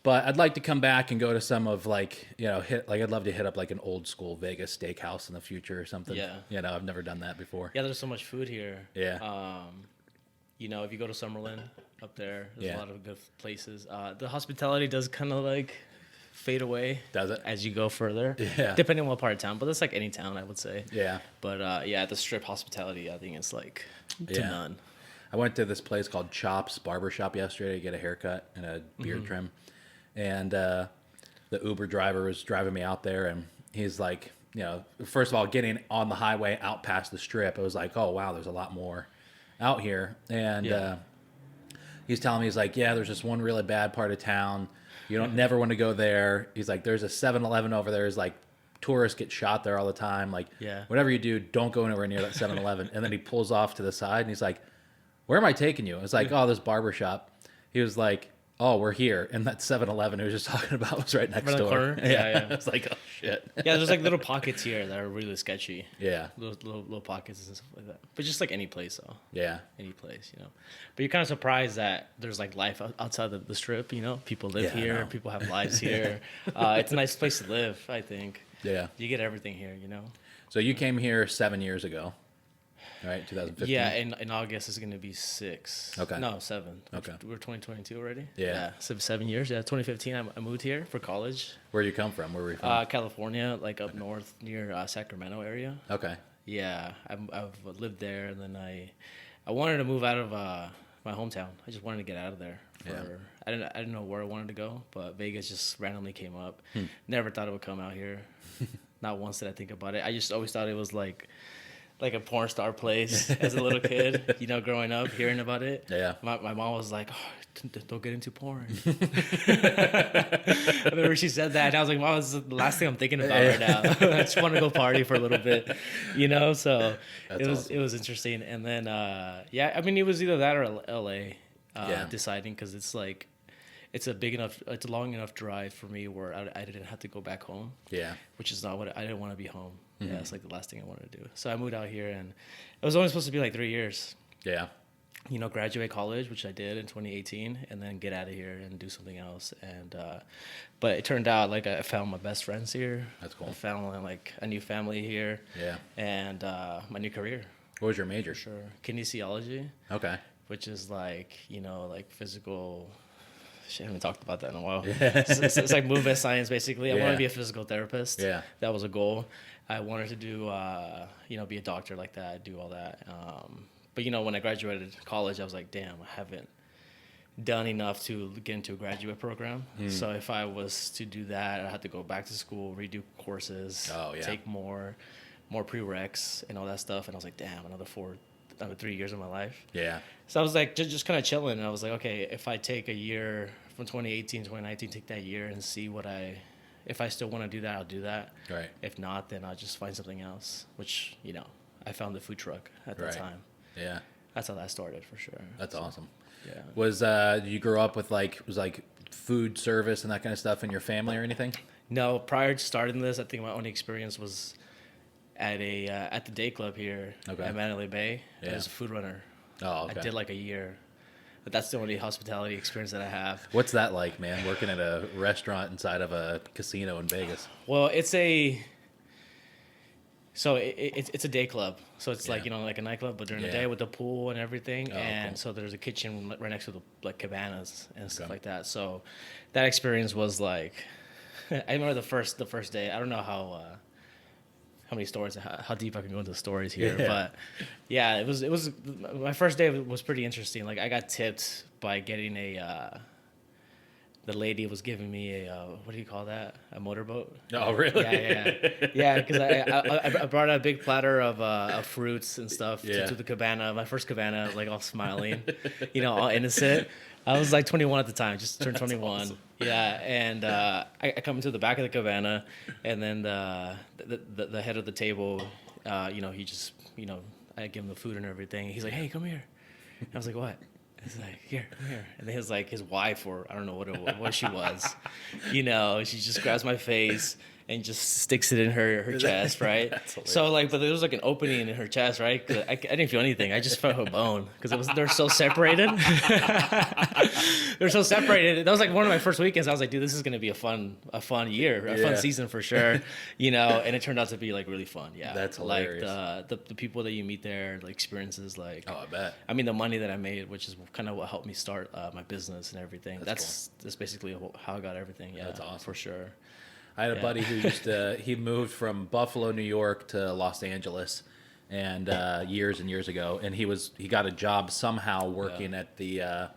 But I'd like to come back and go to some of like, I'd love to hit up like an old school Vegas steakhouse in the future or something. Yeah. I've never done that before. Yeah, there's so much food here. Yeah. If you go to Summerlin up there, there's Yeah. a lot of good places. The hospitality does kind of like fade away. Does it? As you go further? Yeah. Depending on what part of town, but that's like any town, I would say. Yeah. But the Strip hospitality, I think it's like to Yeah. none. I went to this place called Chops Barbershop yesterday to get a haircut and a beard trim. And the Uber driver was driving me out there, and he's like, first of all, getting on the highway out past the Strip, it was like, oh, wow, there's a lot more out here. And he's telling me, he's like, yeah, there's this one really bad part of town. You don't never want to go there. He's like, there's a 7-Eleven over there. He's like, tourists get shot there all the time. Like, whatever you do, don't go anywhere near that 7-Eleven. And then he pulls off to the side, and he's like, where am I taking you? It's like, oh, this barbershop. He was like, oh, we're here. And that 7-Eleven he was just talking about was right next door. Corner? Yeah. It's like, oh, shit. Yeah, there's like little pockets here that are really sketchy. Yeah. Little pockets and stuff like that. But just like any place, though. Yeah. Any place, But you're kind of surprised that there's like life outside the Strip, People live here. People have lives here. It's a nice place to live, I think. Yeah. You get everything here, So you came here 7 years ago, right? 2015? Yeah, in August it's going to be 6. Okay. No, 7. Okay. We're 2022 already? Yeah. So 7 years. Yeah, 2015 I moved here for college. Where you come from? Where were you from? California, like up north near Sacramento area. Okay. Yeah, I've lived there, and then I wanted to move out of my hometown. I just wanted to get out of there. I didn't know where I wanted to go, but Vegas just randomly came up. Never thought it would come out here. Not once did I think about it. I just always thought it was like a porn star place as a little kid, growing up, hearing about it. Yeah. My mom was like, oh, don't get into porn. I remember she said that, and I was like, Mom, this is the last thing I'm thinking about right now. I just want to go party for a little bit, So it was interesting. And then, it was either that or LA deciding, because it's like, it's a long enough drive for me where I didn't have to go back home. Yeah. Which is not what I didn't want to be home. Mm-hmm. Yeah, it's like the last thing I wanted to do. So I moved out here, and it was only supposed to be like 3 years. Yeah. Graduate college, which I did in 2018, and then get out of here and do something else. And but it turned out like I found my best friends here. That's cool. I found like a new family here. Yeah. And my new career. What was your major? Sure. Kinesiology. Okay. Which is like, like physical. Shit, I haven't talked about that in a while. Yeah. It's like movement science, basically. I wanted to be a physical therapist. Yeah. That was a goal. I wanted to do, be a doctor like that, do all that. But, when I graduated college, I was like, damn, I haven't done enough to get into a graduate program. So if I was to do that, I had to go back to school, redo courses, take more prereqs and all that stuff. And I was like, damn, another 3 years of my life. Yeah. So I was like, just kind of chilling. And I was like, okay, if I take a year from 2018 to 2019, take that year and see if I still want to do that, I'll do that. Right. If not, then I'll just find something else, which, I found the food truck at that time. Yeah. That's how that started for sure. That's awesome. Yeah. Was, did you grow up with food service and that kind of stuff in your family or anything? No, prior to starting this, I think my only experience was at the day club here at Mandalay Bay. Yeah. I was a food runner. Oh, okay. I did like a year. But that's the only hospitality experience that I have. What's that like, man, working at a restaurant inside of a casino in Vegas? Well, it's a day club. So it's like a nightclub, but during the day with the pool and everything. Oh, and cool. So there's a kitchen right next to the cabanas and stuff like that. So that experience was like, I remember the first day. I don't know how many stories, how deep I can go into the stories here. Yeah. But yeah, it was my first day was pretty interesting. Like I got tipped by getting the lady was giving me a, what do you call that? A motorboat. Oh, really? Yeah, because I brought a big platter of fruits and stuff to the cabana, my first cabana, like all smiling, all innocent. I was like 21 at the time, just turned 21. Awesome. Yeah, and I come into the back of the cabana, and then the head of the table, he just, I give him the food and everything. He's like, hey, come here. I was like, what? He's like, here, come here. And then his wife, or I don't know what she was, she just grabs my face and just sticks it in her chest, right? So like, but there was like an opening in her chest, right? 'Cause I didn't feel anything. I just felt her bone because they're so separated. They're so separated. That was like one of my first weekends. I was like, dude, this is gonna be a fun year, a fun season for sure, you know. And it turned out to be like really fun. Yeah, that's hilarious. Like the people that you meet there, like experiences, like I bet. I mean, the money that I made, which is kind of what helped me start my business and everything. That's basically how I got everything. Yeah, that's awesome for sure. I had a buddy who he moved from Buffalo, New York to Los Angeles, and years and years ago, and he got a job somehow working at the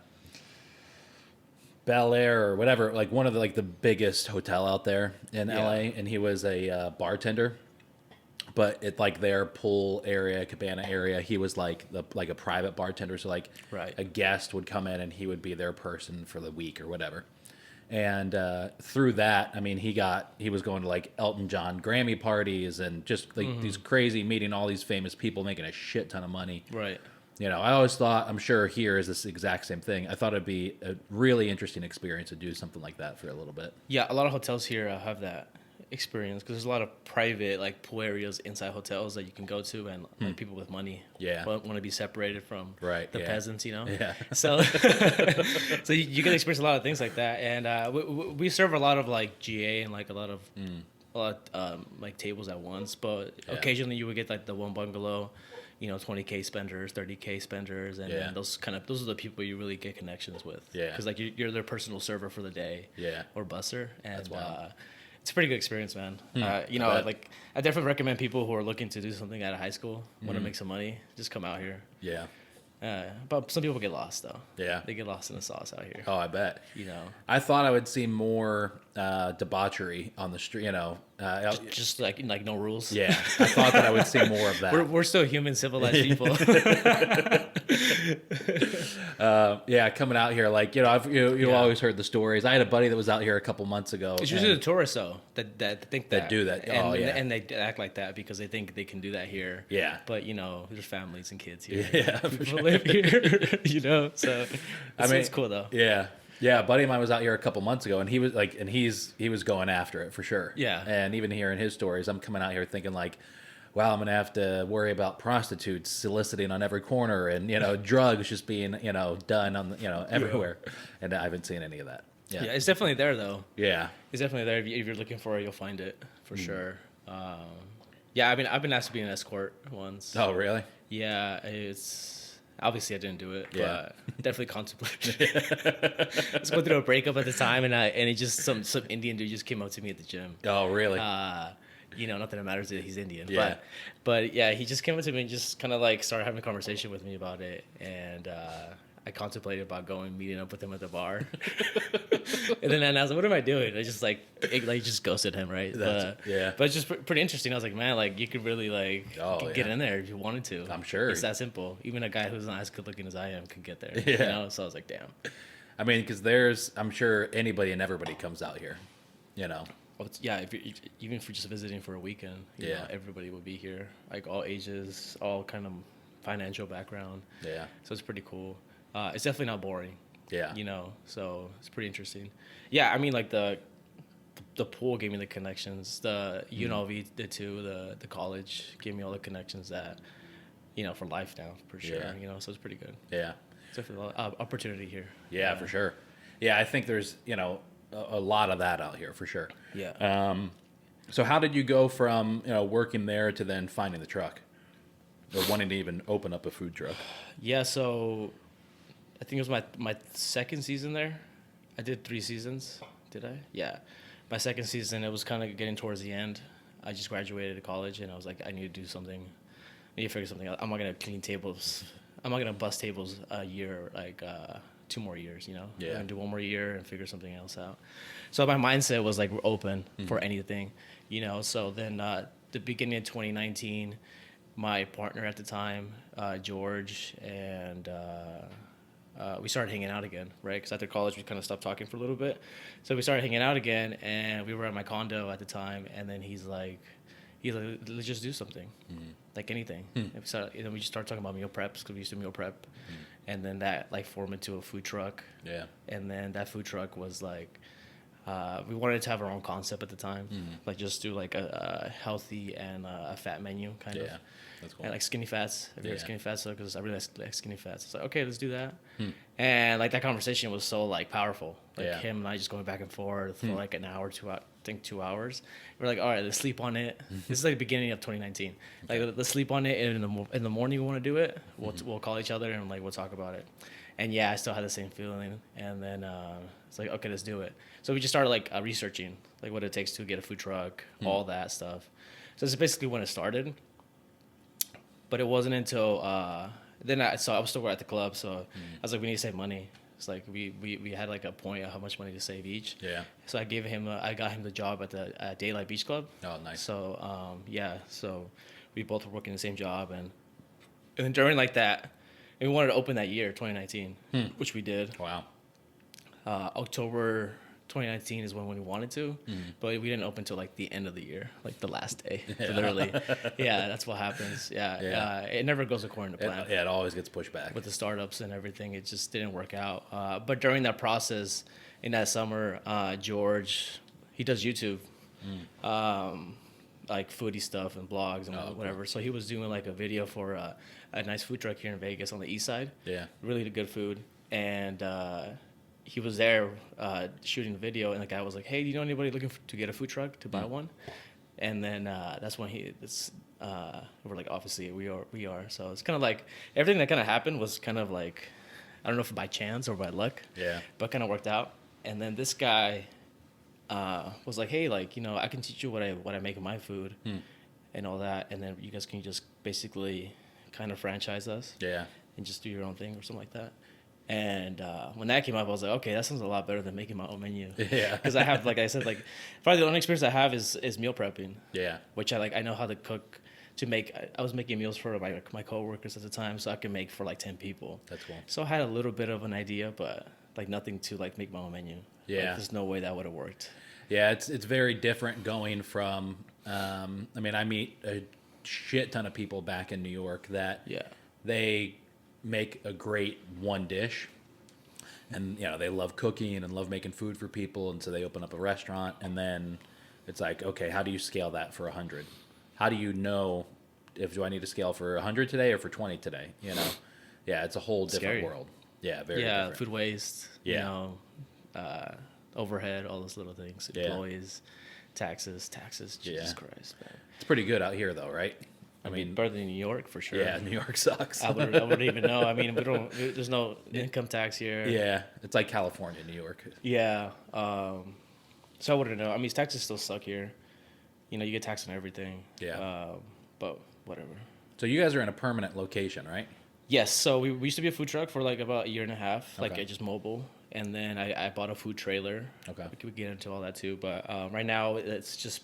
Bel Air or whatever, like one of the biggest hotel out there in LA, and he was a bartender. But at like their pool area, cabana area, he was like a private bartender. So like a guest would come in and he would be their person for the week or whatever. And through that, I mean, he was going to like Elton John Grammy parties and just like these crazy, meeting all these famous people, making a shit ton of money. Right. You know, I always thought, I'm sure here is this exact same thing. I thought it'd be a really interesting experience to do something like that for a little bit. Yeah, a lot of hotels here have that experience because there's a lot of private like pool areas inside hotels that you can go to, and like people with money want to be separated from the peasants, you know. So so you can experience a lot of things like that, and we serve a lot of like GA and like a lot of like tables at once, but occasionally you would get like the one bungalow, you know, 20K spenders, 30K spenders, and those are the people you really get connections with. Because like you're their personal server for the day. Or busser, and it's a pretty good experience, man. You know, like I definitely recommend people who are looking to do something out of high school, want to make some money, just come out here. But some people get lost though. They get lost in the sauce out here. Oh, I bet. You know, I thought I would see more debauchery on the street. You know, just like no rules. I thought that I would see more of that. We're still human, civilized people. Coming out here, like, you know, you've always heard the stories. I had a buddy that was out here a couple months ago. It's usually the tourists though that think that do that. And they act like that because they think they can do that here. But you know, there's families and kids here. People live here. You know, so it's cool though. A buddy of mine was out here a couple months ago, and he was like, he was going after it for sure. And even hearing his stories, I'm coming out here thinking like, wow, I'm gonna have to worry about prostitutes soliciting on every corner, and, you know, drugs just being, you know, done on, you know, everywhere. And I haven't seen any of that. It's definitely there though. It's definitely there. If you're looking for it, you'll find it for sure. I've been asked to be an escort once. Oh, really? Yeah, it's obviously I didn't do it, but definitely contemplated. I was going through a breakup at the time, and it just some Indian dude just came up to me at the gym. Oh, really? You know, not that it matters that he's Indian, but yeah, he just came up to me and just kind of like started having a conversation with me about it, and I contemplated about meeting up with him at the bar. And then I was like, what am I doing? I just just ghosted him, right? But it's just pretty interesting. I was like, man, like you could really like get in there if you wanted to. I'm sure. It's that simple. Even a guy who's not as good looking as I am can get there. You know? So I was like, damn. I mean, because I'm sure anybody and everybody comes out here, you know. Well, even for just visiting for a weekend, you know, everybody will be here, like all ages, all kind of financial background. So it's pretty cool. It's definitely not boring. You know, so it's pretty interesting. I mean, like the pool gave me the connections. The UNLV did too. The college gave me all the connections that, you know, for life now for sure. You know, so it's pretty good. It's definitely a lot of opportunity here. For sure. I think there's, you know, a lot of that out here for sure. So how did you go from, you know, working there to then finding the truck, or wanting to even open up a food truck? So I think it was my second season there. I did 3 seasons. Did I? My second season, it was kind of getting towards the end. I just graduated college, and I was like, I need to do something. I need to figure something out. I'm not going to clean tables. I'm not going to bust tables a year, like 2 more years, you know? I'm going to do 1 more year and figure something else out. So my mindset was like, we're open for anything, you know? So then the beginning of 2019, my partner at the time, George, and we started hanging out again, right? Because after college, we kind of stopped talking for a little bit. So we started hanging out again, and we were at my condo at the time, and then he's like, let's just do something, like anything. And then we just started talking about meal preps, because we used to meal prep. And then that like formed into a food truck. And then that food truck was like, We wanted to have our own concept at the time, like just do like a healthy and a fat menu kind of. That's cool. And like skinny fats. Have you heard skinny fats? Because I really like skinny fats. It's like, okay, let's do that. And like that conversation was so like powerful. Like him and I just going back and forth for like an hour, 2 hours. We're like, all right, let's sleep on it. This is like the beginning of 2019. Like let's sleep on it, and in the morning we want to do it. We'll call each other and like we'll talk about it. And yeah, I still had the same feeling. And then it's like, okay, let's do it. So we just started like researching like what it takes to get a food truck, all that stuff. So this is basically when it started. But it wasn't until then I was still at the club, so I was like, we need to save money. It's like we had like a point of how much money to save each. Yeah. So I got him the job at the Daylight Beach Club. Oh, nice. So so we both were working the same job, and then during like that, and we wanted to open that year, 2019, which we did. Wow. October 2019 is when we wanted to, but we didn't open until like the end of the year, like the last day, literally. Yeah, that's what happens. Yeah. It never goes according to plan. It always gets pushed back. With the startups and everything, it just didn't work out. But during that process, in that summer, George, he does YouTube, like foodie stuff and blogs and whatever. Cool. So he was doing like a video for a nice food truck here in Vegas on the east side. Yeah. Really good food. And he was there shooting the video, and the guy was like, hey, do you know anybody looking to get a food truck to buy one? And then that's when we're like, obviously we are. So it's kind of like everything that kind of happened was kind of like, I don't know if by chance or by luck, but kind of worked out. And then this guy was like, hey, like, you know, I can teach you what I make in my food and all that, and then you guys can just basically kind of franchise us and just do your own thing or something like that. And when that came up, I was like, okay, that sounds a lot better than making my own menu. Yeah. Because I have, like I said, like probably the only experience I have is meal prepping. Yeah. Which I know how to cook to make. I was making meals for my coworkers at the time, so I could make for like 10 people. That's cool. So I had a little bit of an idea, but like nothing to like make my own menu. Yeah. Like, there's no way that would have worked. Yeah, it's very different going from. I mean, I meet a shit ton of people back in New York that they make a great one dish, and you know they love cooking and love making food for people, and so they open up a restaurant, and then it's like, okay, how do you scale that for 100? How do you know do I need to scale for 100 today or for 20 today? You know, it's a whole different world. Yeah, very different. Food waste. You know, overhead, all those little things. Employees, taxes. Jesus Christ, man. It's pretty good out here, though, right? I mean, better than New York for sure. Yeah, New York sucks. I wouldn't even know. I mean, there's no income tax here. Yeah, it's like California, New York. Yeah. So I wouldn't know. I mean, taxes still suck here. You know, you get taxed on everything. Yeah. But whatever. So you guys are in a permanent location, right? Yes. So we used to be a food truck for like about a year and a half, like just mobile. And then I bought a food trailer. Okay. We could get into all that too, but right now it's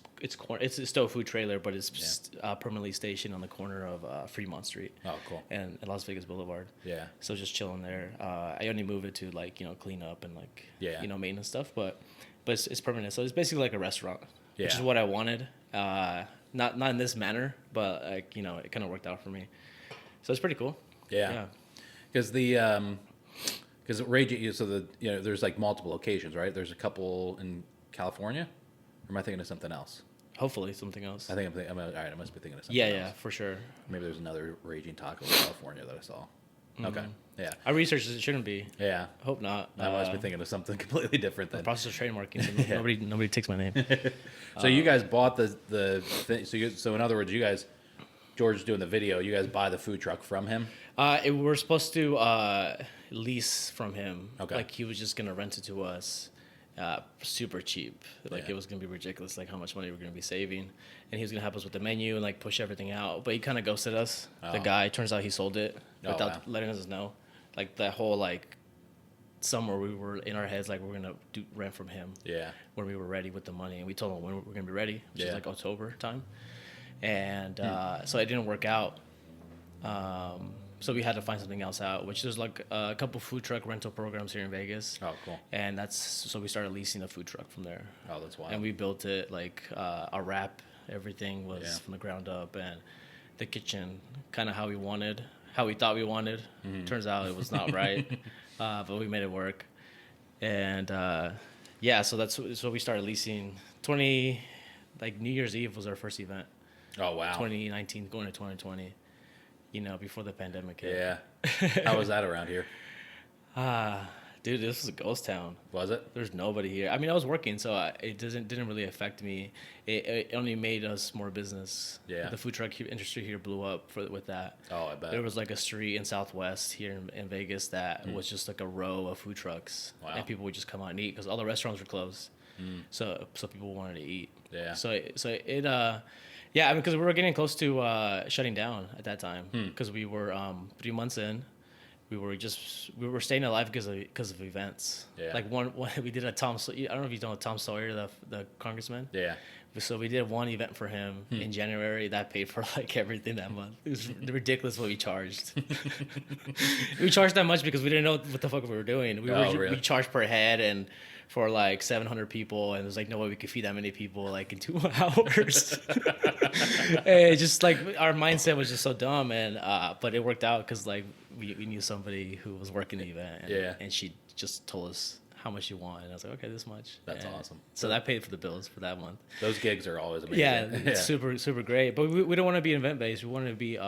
still a food trailer, but it's just permanently stationed on the corner of Fremont Street. Oh, cool. And Las Vegas Boulevard. Yeah. So just chilling there. I only move it to like, you know, clean up and like you know, maintenance stuff, but it's permanent. So it's basically like a restaurant, which is what I wanted. Not in this manner, but like, you know, it kind of worked out for me. So it's pretty cool. Yeah. Because Because there's like multiple locations, right? There's a couple in California, or am I thinking of something else? Hopefully something else. I think all right. I must be thinking of something else. Yeah, for sure. Maybe there's another Raging Taco in California that I saw. Mm-hmm. Okay, yeah. I researched it shouldn't be. Yeah. Hope not. I must be thinking of something completely different then. The process of trademarking, so nobody takes my name. So you guys bought the thing. So in other words, you guys, George's doing the video. You guys buy the food truck from him. We're supposed to lease from him. Okay. Like he was just gonna rent it to us, super cheap. Like it was gonna be ridiculous. Like how much money we're gonna be saving, and he was gonna help us with the menu and like push everything out. But he kind of ghosted us. Oh. The guy, turns out he sold it without letting us know. Like that whole like summer we were in our heads like we're gonna do rent from him. Yeah. When we were ready with the money, and we told him when we're gonna be ready, which is like October time, and so it didn't work out. So we had to find something else out, which there's like a couple food truck rental programs here in Vegas. Oh, cool. And so we started leasing a food truck from there. Oh, that's wild. And we built it like our wrap, everything was from the ground up, and the kitchen kind of how we thought we wanted. Mm-hmm. Turns out it was not right, but we made it work. And Yeah, so we started leasing like New Year's Eve was our first event. Oh wow. 2019 going to 2020. Before the pandemic hit. Yeah. How was that around here? Dude, this was a ghost town. Was it? There's nobody here. I mean, I was working, so it didn't really affect me. It only made us more business. Yeah. The food truck industry here blew up with that. Oh, I bet. There was like a street in Southwest here in Vegas that was just like a row of food trucks. Wow. And people would just come out and eat because all the restaurants were closed. So people wanted to eat. Yeah. So it yeah, I mean, because we were getting close to shutting down at that time because we were 3 months in. We were staying alive because of events. Yeah. Like one we did a Tom. I don't know if you know Tom Sawyer, the congressman. Yeah. So we did one event for him in January that paid for like everything that month. It was ridiculous what we charged. We charged that much because we didn't know what the fuck we were doing. We charged per head and for like 700 people, and there's like no way we could feed that many people like in 2 hours. And just like our mindset was just so dumb, and but it worked out because like we knew somebody who was working the event, and she just told us how much you want, and I was like, okay, this much. That's awesome. So that paid for the bills for that month. Those gigs are always amazing. Yeah, super great. But we don't want to be event based. We wanted to be in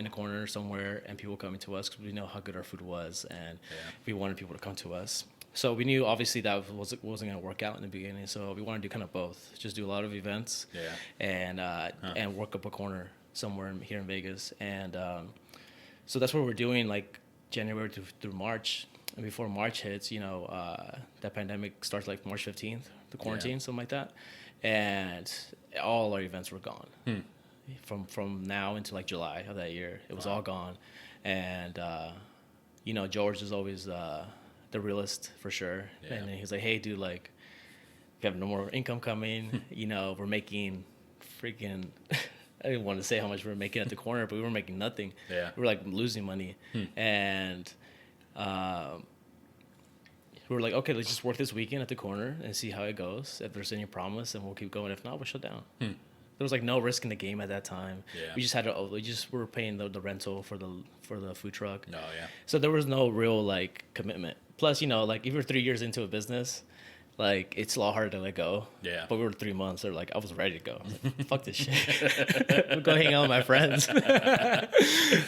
a corner somewhere and people coming to us because we know how good our food was, and we wanted people to come to us. So we knew obviously that wasn't going to work out in the beginning. So we wanted to do kind of both, just do a lot of events, and work up a corner somewhere here in Vegas, and so that's what we're doing like January through March. And before March hits, that pandemic starts like March 15th, the quarantine, something like that, and all our events were gone. From now until like July of that year, it was all gone, and George is always the realist for sure. Yeah. And then he's like, hey, dude, like, we have no more income coming. We're making freaking, I didn't want to say how much we were making at the corner, but we were making nothing. Yeah. We were like losing money. And we were like, okay, let's just work this weekend at the corner and see how it goes. If there's any promise, then we'll keep going. If not, we'll shut down. There was like no risk in the game at that time. Yeah. We were paying the rental for the food truck. Oh yeah. So there was no real like commitment. Plus, like if you're 3 years into a business, like it's a lot harder to let go. Yeah. But we were 3 months. They're like, I was ready to go. I was like, fuck this shit. We'll go hang out with my friends. I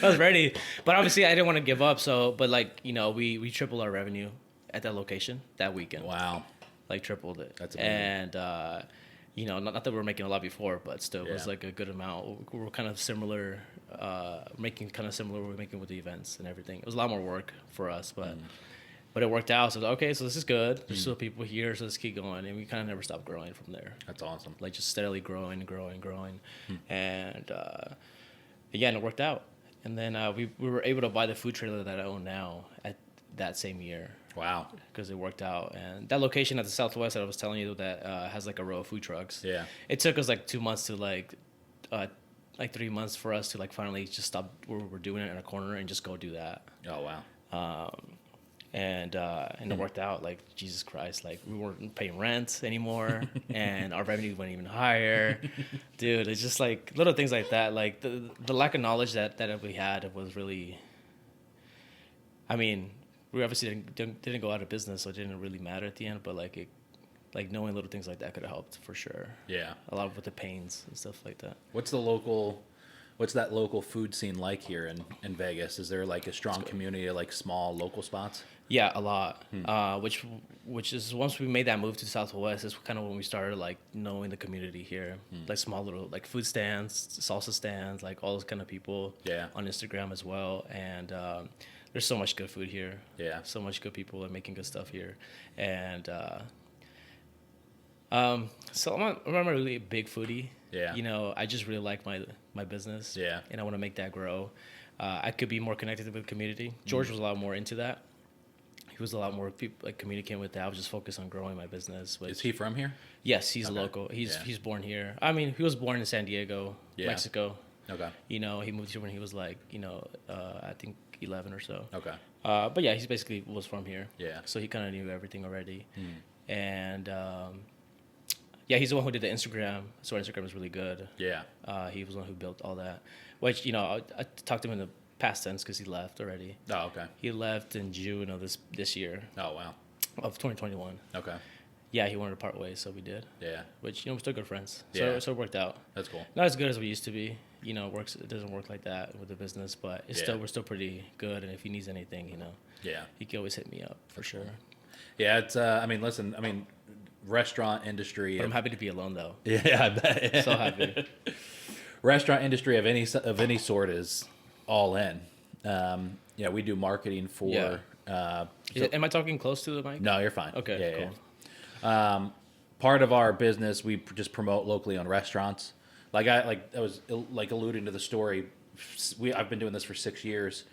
was ready, but obviously I didn't want to give up. So, but like we tripled our revenue at that location that weekend. Wow. Like tripled it. That's amazing. And not that we were making a lot before, but still, it was like a good amount. We were kind of similar, making kind of similar. We were making with the events and everything. It was a lot more work for us, but it worked out. So okay, so this is good. There's still people here, so let's keep going. And we kind of never stopped growing from there. That's awesome. Like just steadily growing, and and it worked out. And then we were able to buy the food trailer that I own now at that same year. Wow. Because it worked out. And that location at the Southwest that I was telling you that has like a row of food trucks. Yeah. It took us like 2 months to like 3 months for us to like finally just stop where we're doing it in a corner and just go do that. Oh, wow. And it worked out. Like, Jesus Christ, like we weren't paying rent anymore and our revenue went even higher. Dude, it's just like little things like that. Like the lack of knowledge that we had was really, I mean, we obviously didn't go out of business, so it didn't really matter at the end. But like knowing little things like that could have helped for sure. Yeah, a lot with the pains and stuff like that. What's that local food scene like here in Vegas? Is there like a strong community of like small local spots? Yeah, a lot. Which is once we made that move to Southwest, is kind of when we started like knowing the community here, like small little like food stands, salsa stands, like all those kind of people. Yeah. On Instagram as well, and there's so much good food here. Yeah. So much good people are making good stuff here, and so I'm a really big foodie. Yeah. I just really like my business. Yeah. And I want to make that grow. I could be more connected with the community. George was a lot more into that. He was a lot more like communicating with that. I was just focused on growing my business. Is he from here? Yes, he's local. He's born here. I mean, he was born in San Diego, Mexico. Okay. He moved here when he was like, I think 11 or so. Okay. But yeah, he basically was from here. Yeah. So he kind of knew everything already. And yeah, he's the one who did the Instagram. So Instagram is really good. Yeah. He was the one who built all that. Which, I talked to him in the past tense because he left already. Oh, okay. He left in June of this year. Oh, wow. Of 2021. Okay. Yeah, he wanted to part ways, so we did. Yeah. Which, we're still good friends. So, so it worked out. That's cool. Not as good as we used to be. It doesn't work like that with the business, but we're still pretty good. And if he needs anything, he can always hit me up for sure. Yeah, it's, restaurant industry. But I'm happy to be alone though. Yeah, I bet. So happy. Restaurant industry of any sort is all in. We do marketing for. Yeah. Am I talking close to the mic? No, you're fine. Okay, cool. Yeah. Part of our business, we just promote locally owned restaurants. I was alluding to the story. I've been doing this for 6 years.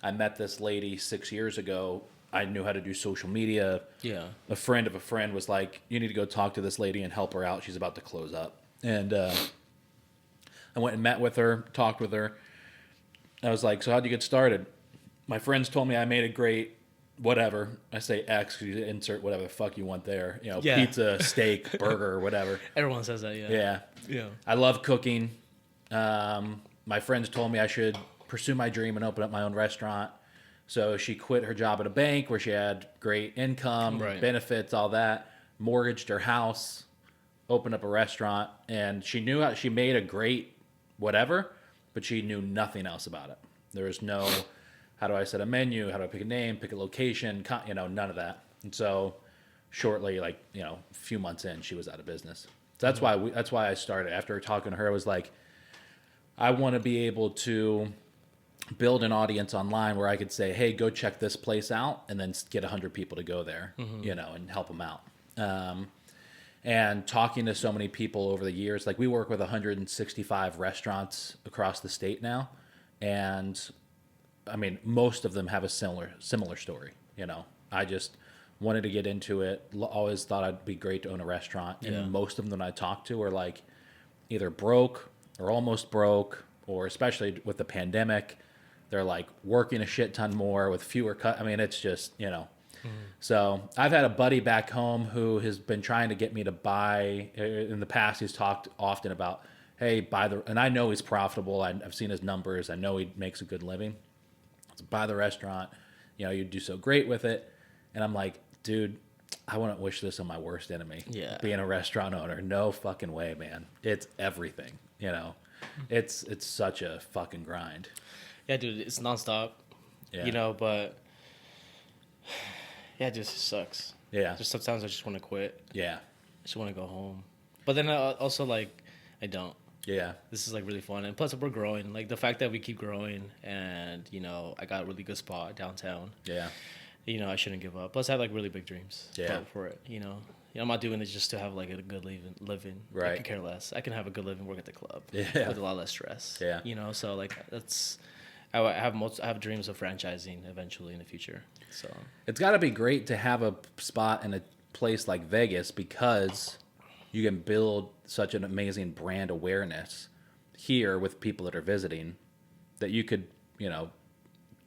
I met this lady 6 years ago. I knew how to do social media. Yeah. A friend of a friend was like, "You need to go talk to this lady and help her out. She's about to close up." And I went and met with her, talked with her. I was like, "So how'd you get started?" My friends told me I made a great whatever. I say X because you insert whatever the fuck you want there. Pizza, steak, burger, whatever. Everyone says that, yeah. Yeah. Yeah. I love cooking. My friends told me I should pursue my dream and open up my own restaurant. So she quit her job at a bank where she had great income, benefits, all that, mortgaged her house, opened up a restaurant, and she knew she made a great whatever, but she knew nothing else about it. There was no, how do I set a menu? How do I pick a name, pick a location? None of that. And so shortly, a few months in, she was out of business. So that's why I started. After talking to her, I was like, I want to be able to build an audience online where I could say, hey, go check this place out, and then get 100 people to go there, and help them out. And talking to so many people over the years, we work with 165 restaurants across the state now. And most of them have a similar story. I just wanted to get into it. Always thought it'd be great to own a restaurant. Yeah. And most of them I talk to are either broke or almost broke, or especially with the pandemic, they're working a shit ton more with fewer it's just, So I've had a buddy back home who has been trying to get me to buy. In the past, he's talked often about, hey, and I know he's profitable. I've seen his numbers. I know he makes a good living. So buy the restaurant. You do so great with it. And I'm like, dude, I wouldn't wish this on my worst enemy. Yeah. Being a restaurant owner. No fucking way, man. It's everything, It's such a fucking grind. Yeah, dude, it's nonstop. Yeah. But yeah, it just sucks. Yeah. Just sometimes I just want to quit. Yeah. I just want to go home. But then also I don't. Yeah. This is really fun. And plus we're growing. The fact that we keep growing, and I got a really good spot downtown. Yeah. I shouldn't give up. Plus I have really big dreams for it, I'm not doing this just to have a good living. Right. I could care less. I can have a good living, work at the club. Yeah. With a lot less stress. Yeah. So that's, I have dreams of franchising eventually in the future. So it's got to be great to have a spot in a place like Vegas, because you can build such an amazing brand awareness here with people that are visiting, that you could,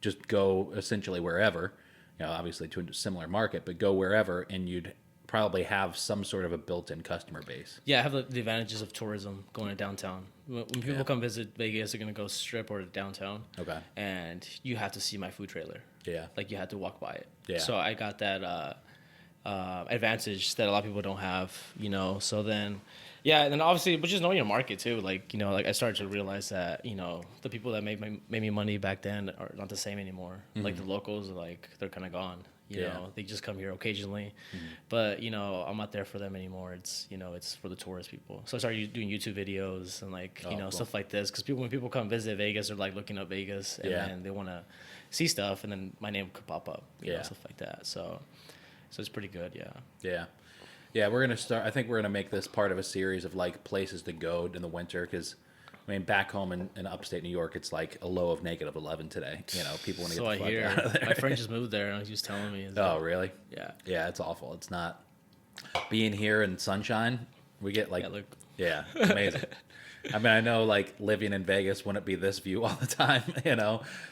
just go essentially wherever, obviously to a similar market, but go wherever, and you'd probably have some sort of a built-in customer base. Yeah, I have the advantages of tourism going to downtown. When people come visit Vegas, they're going to go strip or downtown. Okay. And you have to see my food trailer. Yeah. You had to walk by it. Yeah. So I got that advantage that a lot of people don't have, So then, yeah, and then obviously, but just knowing your market too. I started to realize that, the people that made me money back then are not the same anymore. Mm-hmm. The locals, they're kind of gone. You know, they just come here occasionally, but I'm not there for them anymore. It's it's for the tourist people. So I started doing YouTube videos and cool. Stuff like this, because when people come visit Vegas, they're looking up Vegas, and then they want to see stuff, and then my name could pop up, you know, stuff like that. So it's pretty good, yeah. We're gonna start. I think we're gonna make this part of a series of places to go in the winter, because back home in upstate New York, it's a low of -11 today. People want to get the fuck out of there. My friend just moved there, and he was telling me. Oh, really? Yeah. Yeah, it's awful. It's not being here in sunshine. We get amazing. I know living in Vegas wouldn't be this view all the time,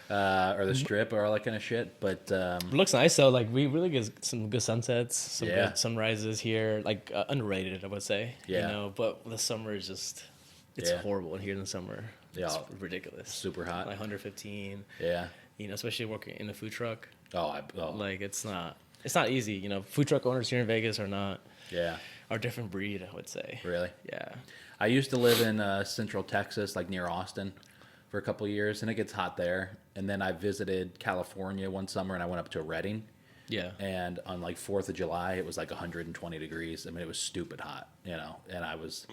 or the Strip or all that kind of shit. But it looks nice though. We really get some good sunsets, some good sunrises here. Underrated, I would say. Yeah. But the summer is just. It's horrible in here in the summer. Yeah. It's ridiculous. Super hot. 115. Yeah. Especially working in a food truck. Oh. It's not easy. Food truck owners here in Vegas are not Yeah. Or different breed, I would say. Really? Yeah. I used to live in Central Texas, like near Austin, for a couple of years, and it gets hot there. And then I visited California one summer, and I went up to Redding. Yeah. And on like 4th of July, it was like 120 degrees. I mean, it was stupid hot, you know. And I was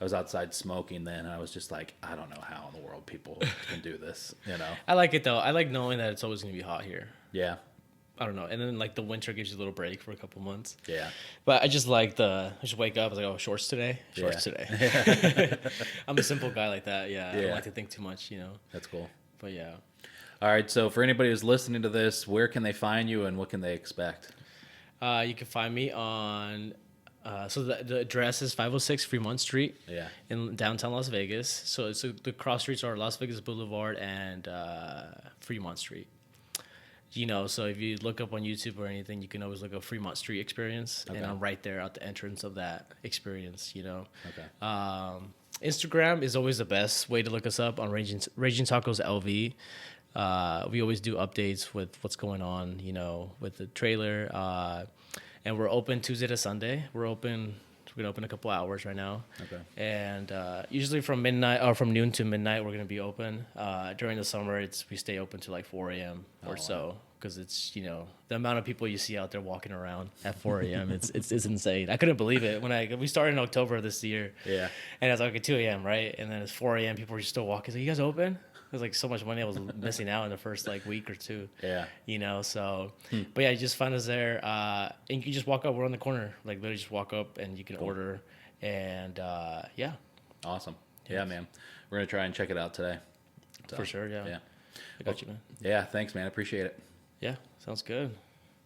outside smoking then, and I was just like, I don't know how in the world people can do this, you know. I like it though. I like knowing that it's always gonna be hot here. Yeah. I don't know. And then like the winter gives you a little break for a couple months. Yeah. But I just like I just wake up, I was like, oh, shorts today? Shorts today. I'm a simple guy like that. Yeah. I don't like to think too much, you know. That's cool. But yeah. All right. So for anybody who's listening to this, where can they find you and what can they expect? You can find me on, so the address is 506 Fremont Street in downtown Las Vegas. So the cross streets are Las Vegas Boulevard and Fremont Street. You know, so if you look up on YouTube or anything, you can always look up Fremont Street Experience, and I'm right there at the entrance of that experience, you know. Okay. Instagram is always the best way to look us up on Raging Tacos LV. We always do updates with what's going on, you know, with the trailer. And we're open Tuesday to Sunday. We're going to open a couple hours right now. Okay. And usually from noon to midnight, we're going to be open. During the summer, we stay open to like 4 a.m. or so, because it's, you know, the amount of people you see out there walking around at 4 a.m. it's insane. I couldn't believe it when we started in October of this year. Yeah. And I was like at 2 a.m. right, and then it's 4 a.m. People were just still walking. So you guys open? There's like so much money I was missing out in the first like week or two. Yeah. You know, so, but yeah, you just find us there. And you can just walk up. We're on the corner. Like literally just walk up and you can order. And yeah. Awesome. Yeah, man. We're going to try and check it out today. So, for sure. Yeah. Yeah. I got you, man. Yeah. Thanks, man. I appreciate it. Yeah. Sounds good.